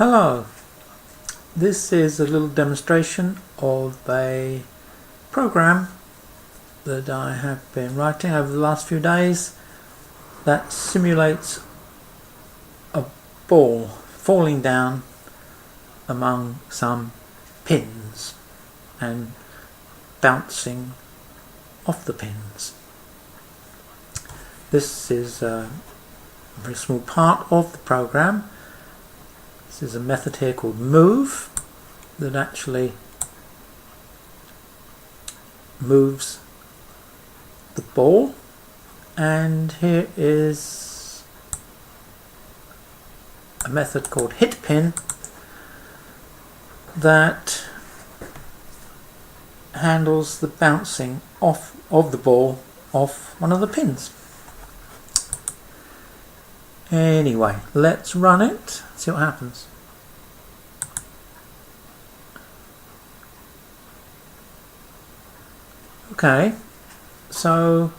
Hello, this is a little demonstration of a program that I have been writing over the last few days that simulates a ball falling down among some pins and bouncing off the pins. This is a very small part of the program. This is a method here called move that actually moves the ball, and here is a method called hit pin that handles the bouncing off of the ball off one of the pins. Anyway, let's run it, see what happens. Okay, so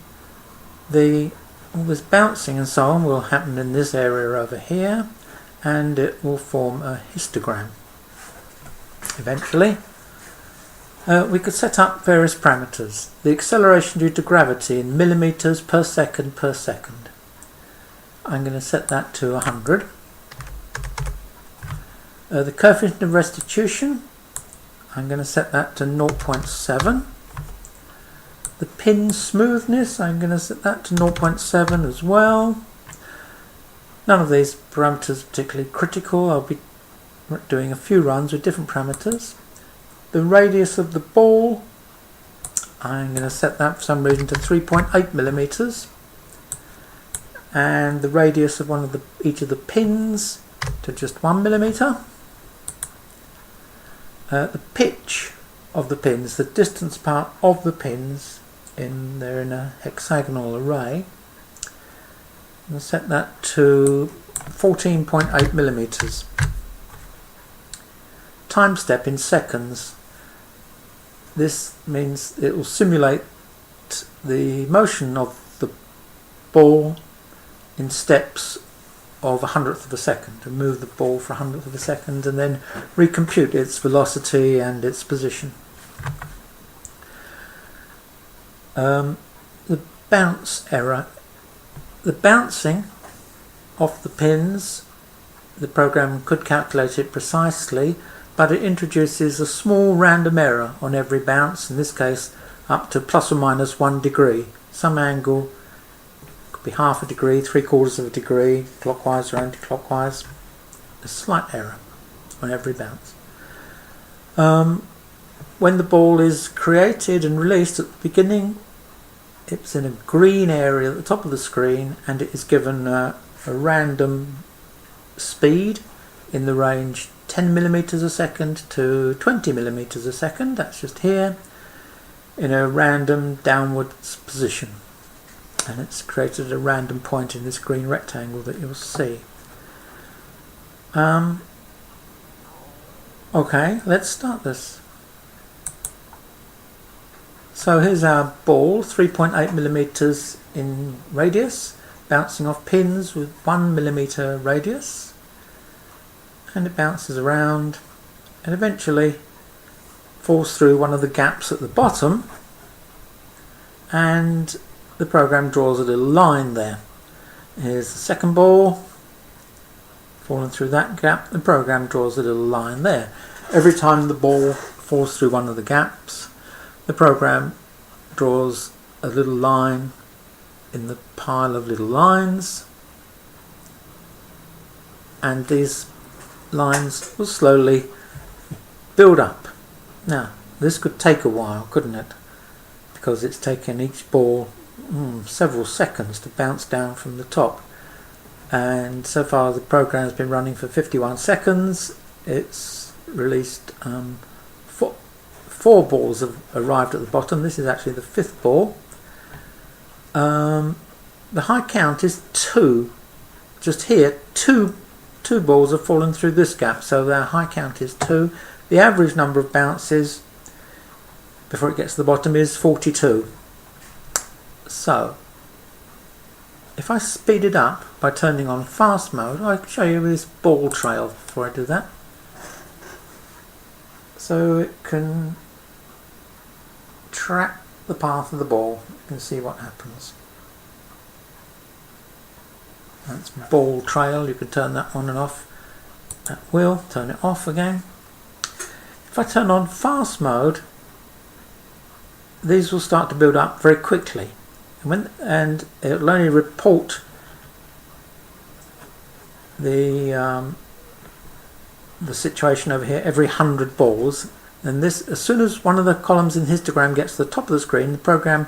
all this bouncing and so on will happen in this area over here, and it will form a histogram eventually. We could set up various parameters. The acceleration due to gravity in millimeters per second per second. I'm going to set that to 100. The coefficient of restitution, I'm going to set that to 0.7. The pin smoothness, I'm going to set that to 0.7 as well. None of these parameters are particularly critical. I'll be doing a few runs with different parameters. The radius of the ball, I'm going to set that for some reason to 3.8 millimeters. And the radius of each of the pins to just 1 millimeter. The pitch of the pins, the distance apart of the pins, they're in a hexagonal array. I'll set that to 14.8 millimeters. Time step in seconds. This means it will simulate the motion of the ball in steps of 1/100 of a second, and move the ball for 1/100 of a second and then recompute its velocity and its position. The bounce error, the bouncing off the pins, the program could calculate it precisely, but it introduces a small random error on every bounce, in this case up to plus or minus 1 degree, some angle. Be half a degree, 3/4 of a degree, clockwise or anti-clockwise. A slight error on every bounce. When the ball is created and released at the beginning, it's in a green area at the top of the screen, and it is given a random speed in the range 10 millimeters a second to 20 millimeters a second. That's just here, in a random downwards position. And it's created a random point in this green rectangle that you'll see. Okay, let's start this. So here's our ball, 3.8 millimeters in radius, bouncing off pins with 1 millimeter radius, and it bounces around and eventually falls through one of the gaps at the bottom, and the program draws a little line there. Here's the second ball falling through that gap. The program draws a little line there. Every time the ball falls through one of the gaps, the program draws a little line in the pile of little lines, and these lines will slowly build up. Now, this could take a while, couldn't it? Because it's taken each ball several seconds to bounce down from the top, and so far the program has been running for 51 seconds. It's released four balls have arrived at the bottom. This is actually the fifth ball. The high count is 2. Just here, two balls have fallen through this gap, so their high count is 2. The average number of bounces before it gets to the bottom is 42. So if I speed it up by turning on fast mode, I can show you this ball trail before I do that. So it can track the path of the ball. You can see what happens. That's ball trail. You can turn that on and off at will. Turn it off again. If I turn on fast mode, these will start to build up very quickly, and it will only report the situation over here every 100 balls. And this, as soon as one of the columns in histogram gets to the top of the screen, the program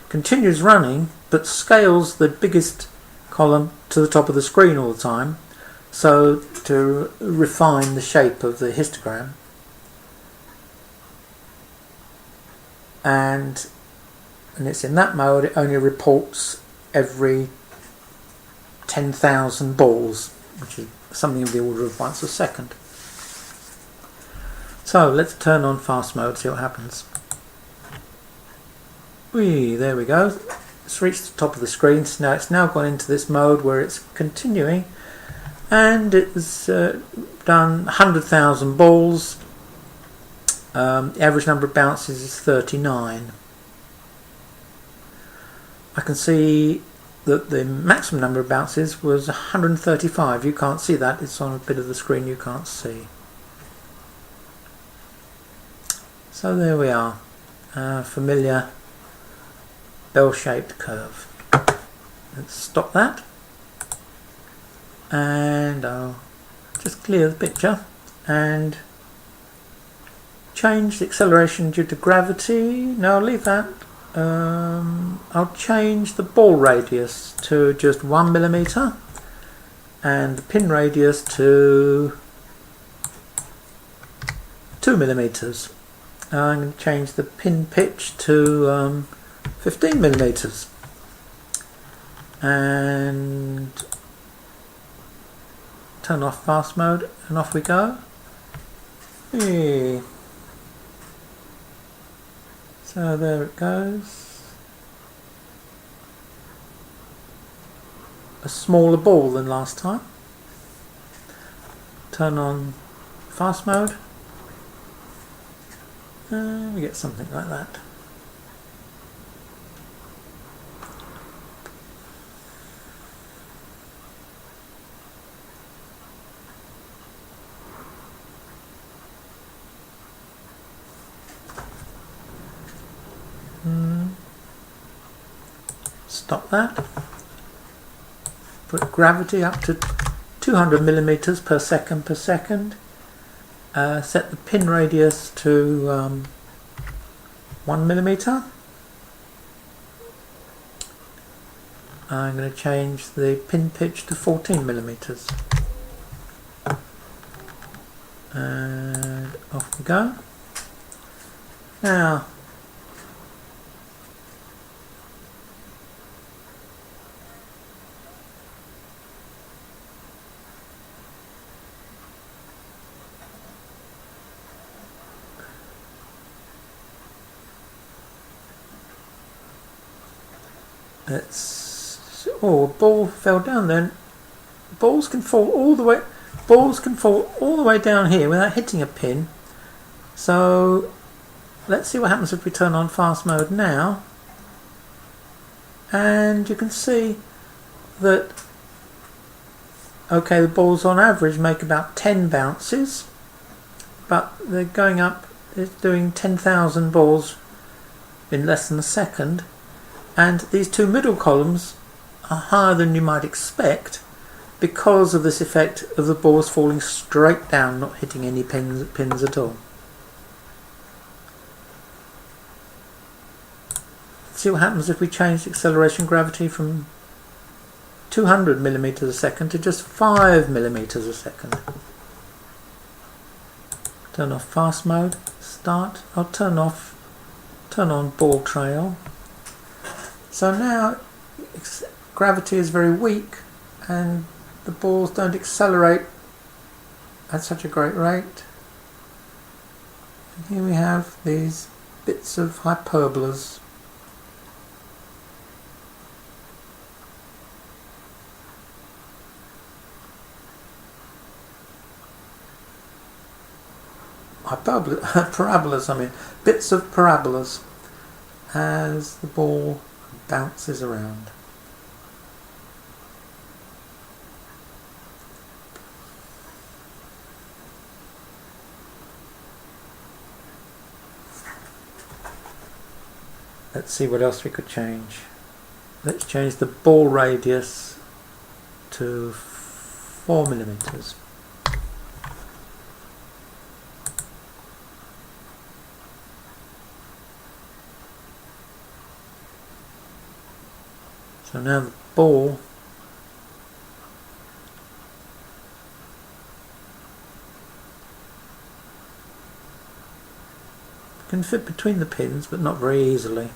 continues running but scales the biggest column to the top of the screen all the time, so to refine the shape of the histogram. And it's in that mode, it only reports every 10,000 balls, which is something of the order of once a second. So let's turn on fast mode, see what happens. There we go. It's reached the top of the screen. So now it's now gone into this mode where it's continuing, and it's done 100,000 balls. The average number of bounces is 39. I can see that the maximum number of bounces was 135. You can't see that, it's on a bit of the screen you can't see. So there we are, familiar bell-shaped curve. Let's stop that, and I'll just clear the picture and change the acceleration due to gravity. No, I'll leave that. I'll change the ball radius to just 1 millimeter and the pin radius to 2 millimeters. I'm going to change the pin pitch to 15 millimeters, and turn off fast mode, and off we go. So there it goes. A smaller ball than last time. Turn on fast mode. And we get something like that. Stop that. Put gravity up to 200 millimeters per second per second. Set the pin radius to 1 millimeter. I'm going to change the pin pitch to 14 millimeters. And off we go. Now, a ball fell down then. Balls can fall all the way down here without hitting a pin. So let's see what happens if we turn on fast mode now. And you can see that the balls on average make about 10 bounces, but they're going up, it's doing 10,000 balls in less than a second. And these two middle columns are higher than you might expect because of this effect of the balls falling straight down, not hitting any pins at all. Let's see what happens if we change the acceleration gravity from 200 millimeters a second to just 5 millimeters a second. Turn off fast mode, start. I'll turn on ball trail. So now gravity is very weak and the balls don't accelerate at such a great rate. And here we have these bits of hyperbolas. parabolas, I mean, bits of parabolas as the ball bounces around. Let's see what else we could change. Let's change the ball radius to 4 millimeters. So now the ball can fit between the pins, but not very easily.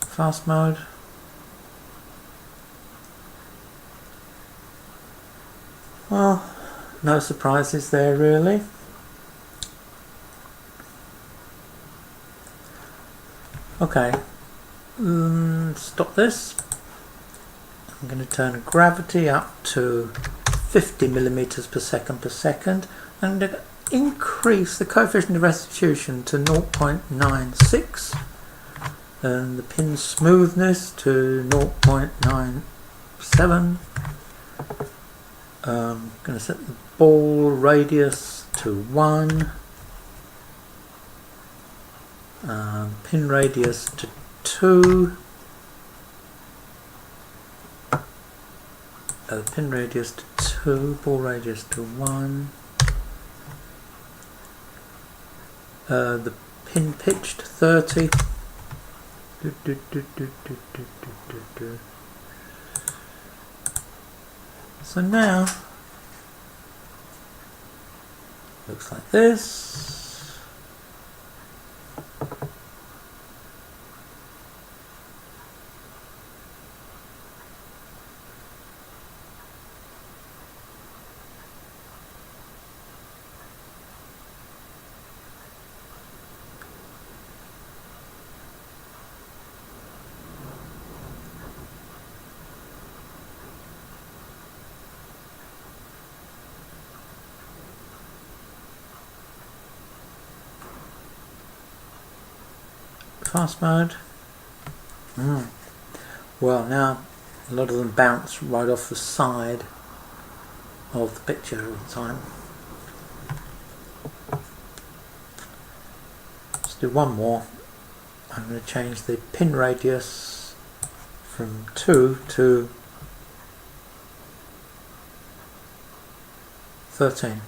Fast mode. Well, no surprises there really. Okay, stop this. I'm going to turn gravity up to 50 millimeters per second. I'm going to increase the coefficient of restitution to 0.96 and the pin smoothness to 0.97. I'm going to set the ball radius to 1. Pin radius to 2. Pin radius to 2. Ball radius to 1. The pin pitch to 30. So now looks like this. Fast mode. Well, now a lot of them bounce right off the side of the picture all the time. Let's do one more. I'm going to change the pin radius from 2 to 13.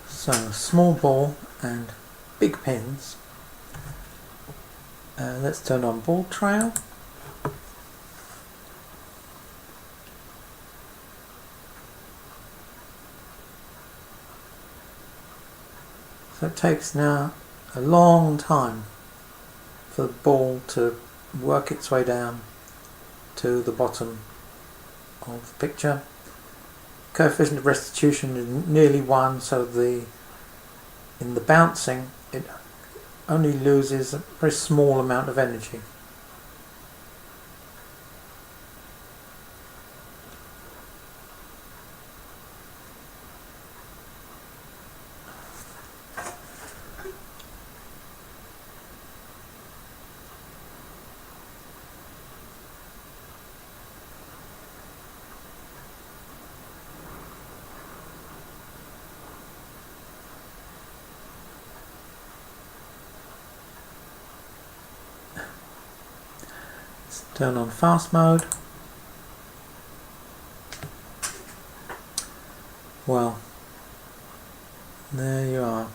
So a small ball and big pins. Let's turn on ball trail. So it takes now a long time for the ball to work its way down to the bottom of the picture. Coefficient of restitution is nearly 1, so in the bouncing it only loses a very small amount of energy. Turn on fast mode. Well, there you are.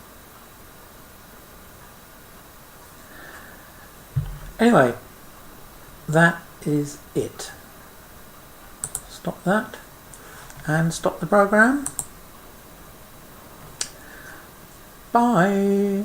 Anyway, that is it. Stop that and stop the program. Bye.